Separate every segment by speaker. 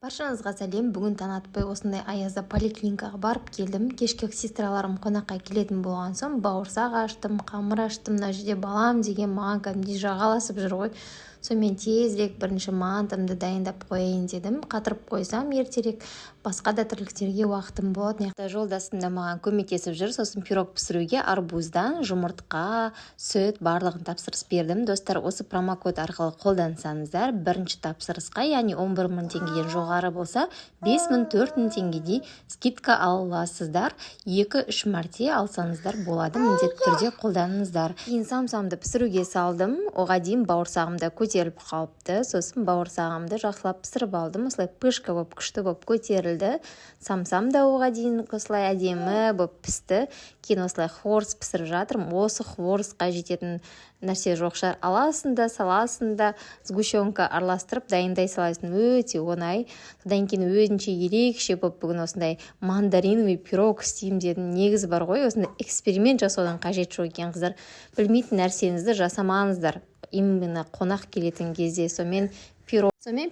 Speaker 1: Баршаңызға сәлем. Бүгін таң атпай осындай аязда поликлиникаға барып келдім. Кешке сестраларым қонаққа келетін болған соң бауырсақ аштым, қамыр аштым. Мына жерде балам деген маған кәдімгідей жағаласып жүр ғой. Сонымен тезірек бірінші мантымды дайындап қояйын дедім. Қатырып қойсам ертерек басқа да тірліктерге уақытым болады. Жолдасым да маған көмектесіп жүр. Сосын пирог пісіруге арбуздан жұмыртқа, сүт барлығын тапсырыс бердім. Достар, осы промокод арқылы қолдансаңыздар, бірінші тапсырысқа, яғни 11 000 теңгеден жоғары болса, 5 000 4 000 теңгедей скидка ала аласыздар. 2-3 мәрте алсаңыздар болады. Міндетті түрде қолданыңыздар. Кейін самсамды пісіруге салдым. Оған дейін бауырсағым да көтеріліп қалыпты. Сосын бауырсағымды жақсылап пісіріп алдым. Осылай пышка болып, күшті болып көтерілді. Самсам да оған дейін осылай әдемі болып пісті. Кейін осылай хворс пісіріп жатырмын. Осы хворсқа жететін нәрсе жоқ шығар. Аласын да, саласын да, сгущенка араластырып дайындай саласың. Өте оңай. Содан кейін өзінше ерекше болып бүгін осындай мандариновый пирог істеймін дедім. Негізі бар ғой, осындай эксперимент жасаудан қажет жоқ екен, қыздар. Білмейтін нәрсеңізді жасамаңыздар. Именно қонақ келетін кезде. Сонымен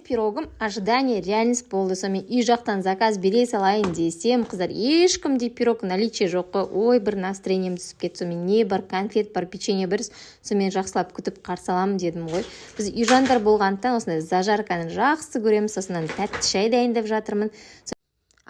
Speaker 1: пирогым ожидание реальность болды. Сонымен үй жақтан заказ бере салайын десем, қыздар, ешкімде пирог наличие жоқ қой. Ой, бір настроением түсіп кетті. Сонымен не бар, конфет бар, печенье бір. Сонымен жақсылап күтіп қарсы аламын дедім ғой. Біз үй жандар болғандықтан осындай зажарканы жақсы көреміз. Сосын тәтті шай дайындап жатырмын.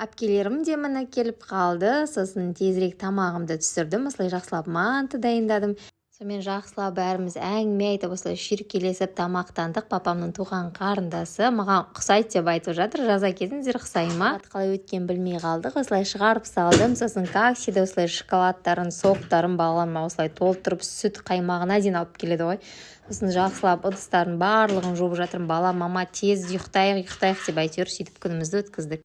Speaker 1: Әпкелерім де мына келіп қалды. Сосын тезірек тамағымды түсірдім. Осылай жақсылап манты дайындадым. Сонымен жақсылап бәріміз әңгіме айтып, осылай шүйіркелесіп тамақтандық. Папамның туған қарындасы маған ұқсайды деп айтып жатыр. Жаза кетіңіздер, ұқсай ма? Қалай өткен білмей қалдық. Осылай шығарып салдым. Сосын каксиде осылай шоколадтарын, соқтарын балама осылай толтырып, сүт қаймағына дейін алып келеді ғой. Сосын жақсылап ыдыстарын барлығын жуып жатырмын. Бала, мама тез ұйықтайық деп әйтеуір сөйтіп күнімізді өткіздік.